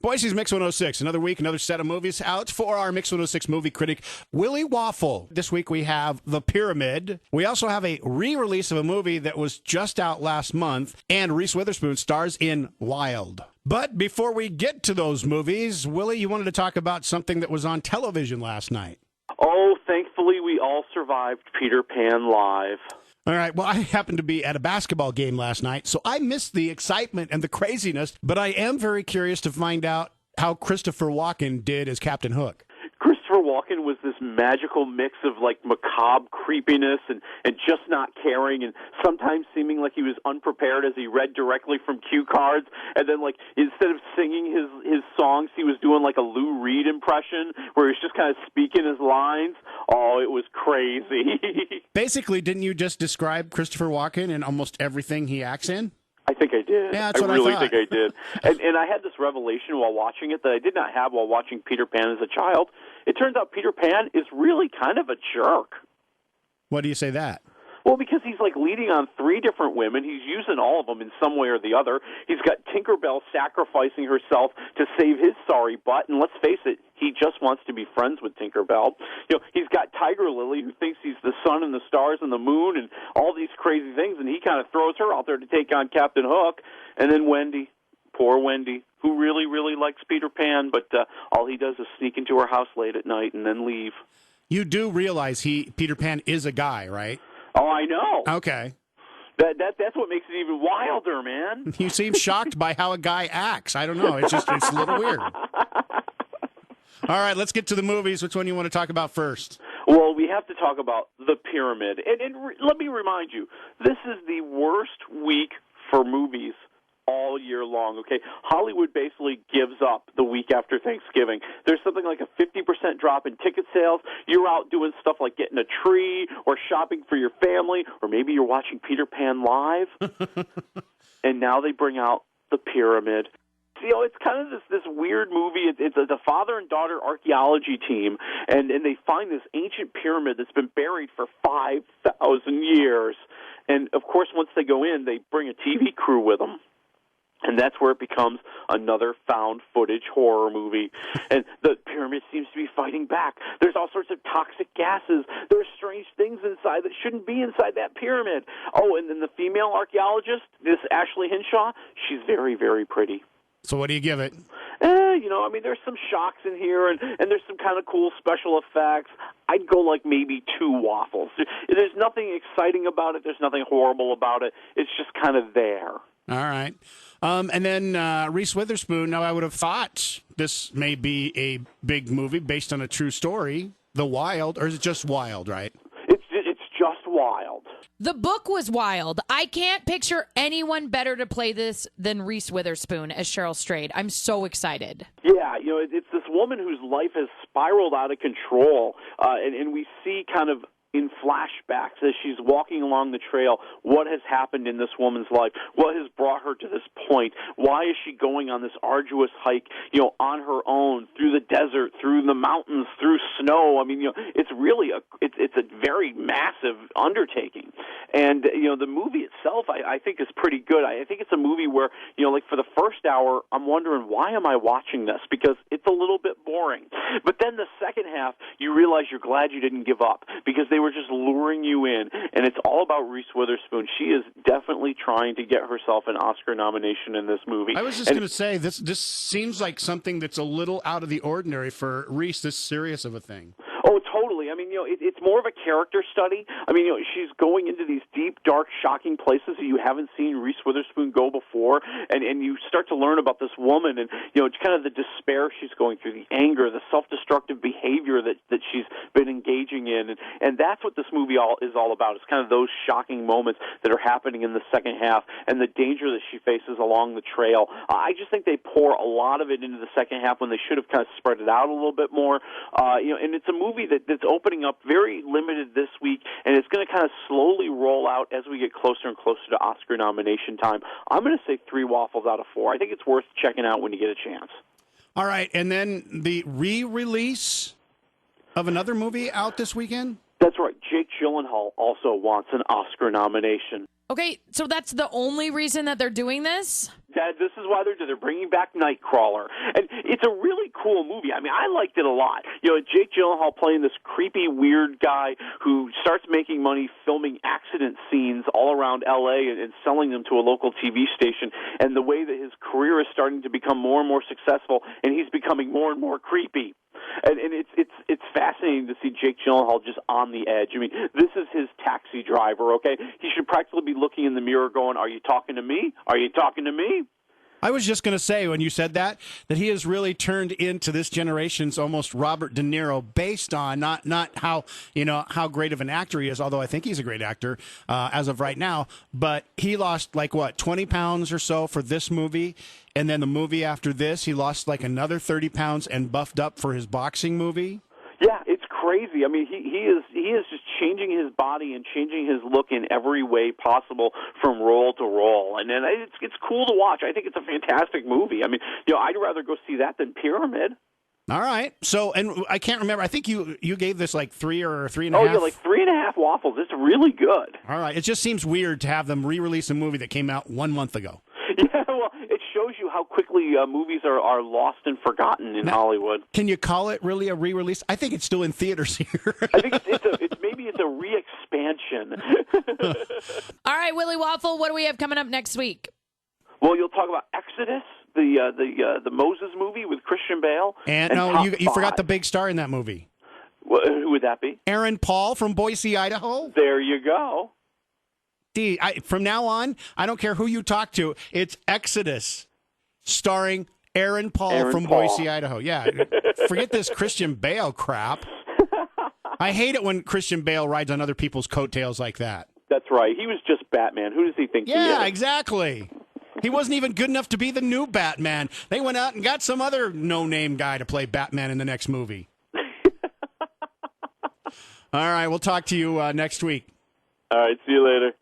Boise's Mix 106, another week, another set of movies out for our Mix 106 movie critic, Willie Waffle. This week we have The Pyramid. We also have a re-release of a movie that was just out last month, and Reese Witherspoon stars in Wild. But before we get to those movies, Willie, you wanted to talk about something that was on television last night. Oh, thankfully we all survived Peter Pan Live. All right, well, I happened to be at a basketball game last night, so I missed the excitement and the craziness, but I am very curious to find out how Christopher Walken did as Captain Hook. Christopher Walken was this magical mix of, like, macabre creepiness and just not caring, and sometimes seeming like he was unprepared as he read directly from cue cards, and then, like, instead of singing his songs, he was doing, like, a Lou Reed impression where he was just kind of speaking his lines. Oh, it was crazy. Basically, didn't you just describe Christopher Walken in almost everything he acts in? I think I did. Yeah, that's what I really I thought. think I did. And I had this revelation while watching it that I did not have while watching Peter Pan as a child. It turns out Peter Pan is really kind of a jerk. Why do you say that? Well, because he's, like, leading on 3 different women. He's using all of them in some way or the other. He's got Tinkerbell sacrificing herself to save his sorry butt. And let's face it, he just wants to be friends with Tinkerbell. You know, he's got Tiger Lily, who thinks he's the sun and the stars and the moon and all these crazy things, and he kind of throws her out there to take on Captain Hook. And then Wendy, poor Wendy, who really, really likes Peter Pan, but all he does is sneak into her house late at night and then leave. You do realize Peter Pan is a guy, right? Oh, I know. Okay. That's what makes it even wilder, man. You seem shocked by how a guy acts. I don't know. It's a little weird. All right, let's get to the movies. Which one do you want to talk about first? Well, we have to talk about The Pyramid. And let me remind you, this is the worst week for movies all year long, okay? Hollywood basically gives up the week after Thanksgiving. There's something like a 50% drop in ticket sales. You're out doing stuff like getting a tree or shopping for your family, or maybe you're watching Peter Pan Live. And now they bring out The Pyramid. You know, it's kind of this weird movie. It's a father and daughter archaeology team, and they find this ancient pyramid that's been buried for 5,000 years. And, of course, once they go in, they bring a TV crew with them. And that's where it becomes another found footage horror movie. And the pyramid seems to be fighting back. There's all sorts of toxic gases. There's strange things inside that shouldn't be inside that pyramid. Oh, and then the female archaeologist, this Ashley Hinshaw, she's very, very pretty. So what do you give it? You know, I mean, there's some shocks in here, and there's some kind of cool special effects. I'd go like maybe 2 waffles. There's nothing exciting about it. There's nothing horrible about it. It's just kind of there. All right. And then Reese Witherspoon. Now, I would have thought this may be a big movie based on a true story, The Wild, or is it just Wild, right? It's just Wild. The book was wild. I can't picture anyone better to play this than Reese Witherspoon as Cheryl Strayed. I'm so excited. Yeah, you know, it's this woman whose life has spiraled out of control, and we see kind of in flashbacks as she's walking along the trail what has happened in this woman's life, what has brought her to this point, why is she going on this arduous hike, you know, on her own, through the desert, through the mountains, through snow. I mean, you know, it's really it's a very massive undertaking. And, you know, the movie itself, I think, is pretty good. I think it's a movie where, you know, like for the first hour, I'm wondering, why am I watching this? Because it's a little bit boring. But then the second half, you realize you're glad you didn't give up, because they were just luring you in. And it's all about Reese Witherspoon. She is definitely trying to get herself an Oscar nomination in this movie. I was just going to say, this seems like something that's a little out of the ordinary for Reese, this serious of a thing. Oh, totally. I mean, you know, it's more of a character study. I mean, you know, she's going into these deep, dark, shocking places that you haven't seen Reese Witherspoon go before, and you start to learn about this woman and, you know, it's kind of the despair she's going through, the anger, the self-destructive behavior that she's been engaging in, and that's what this movie is all about. It's kind of those shocking moments that are happening in the second half and the danger that she faces along the trail. I just think they pour a lot of it into the second half when they should have kind of spread it out a little bit more. You know, and it's a movie that's opening up very limited this week, and it's going to kind of slowly roll out as we get closer and closer to Oscar nomination time. I'm going to say 3 waffles out of 4. I think it's worth checking out when you get a chance. All right, and then the re-release of another movie out this weekend? That's right. Jake Gyllenhaal also wants an Oscar nomination. Okay, so that's the only reason that they're doing this? Dad, this is why they're bringing back Nightcrawler, and it's a really cool movie. I mean, I liked it a lot. Jake Gyllenhaal playing this creepy, weird guy who starts making money filming accident scenes all around L.A. and selling them to a local TV station, and the way that his career is starting to become more and more successful, and he's becoming more and more creepy. And it's fascinating to see Jake Gyllenhaal just on the edge. I mean, this is his taxi driver, okay? He should practically be looking in the mirror going, "Are you talking to me? Are you talking to me?" I was just going to say, when you said that he has really turned into this generation's almost Robert De Niro, based on not how how great of an actor he is, although I think he's a great actor as of right now. But he lost 20 pounds or so for this movie, and then the movie after this, he lost another 30 pounds and buffed up for his boxing movie. Yeah, it's crazy. I mean, he is just changing his body and changing his look in every way possible from role to role, and then it's cool to watch. I think it's a fantastic movie. I mean, I'd rather go see that than Pyramid. All right. So, and I can't remember. I think you gave this 3 or 3.5. Oh, yeah, 3.5 waffles. It's really good. All right. It just seems weird to have them re-release a movie that came out 1 month ago. Yeah, well, it shows you how quickly movies are lost and forgotten in Hollywood. Can you call it really a re-release? I think it's still in theaters here. I think it's a re-expansion. All right, Willie Waffle, what do we have coming up next week? Well, you'll talk about Exodus, the Moses movie with Christian Bale. And no, you forgot the big star in that movie. Who would that be? Aaron Paul from Boise, Idaho. There you go. From now on, I don't care who you talk to. It's Exodus, starring Aaron Paul from Boise, Idaho. Yeah, forget this Christian Bale crap. I hate it when Christian Bale rides on other people's coattails like that. That's right. He was just Batman. Who does he think he is? Yeah, exactly. He wasn't even good enough to be the new Batman. They went out and got some other no-name guy to play Batman in the next movie. All right, we'll talk to you next week. All right, see you later.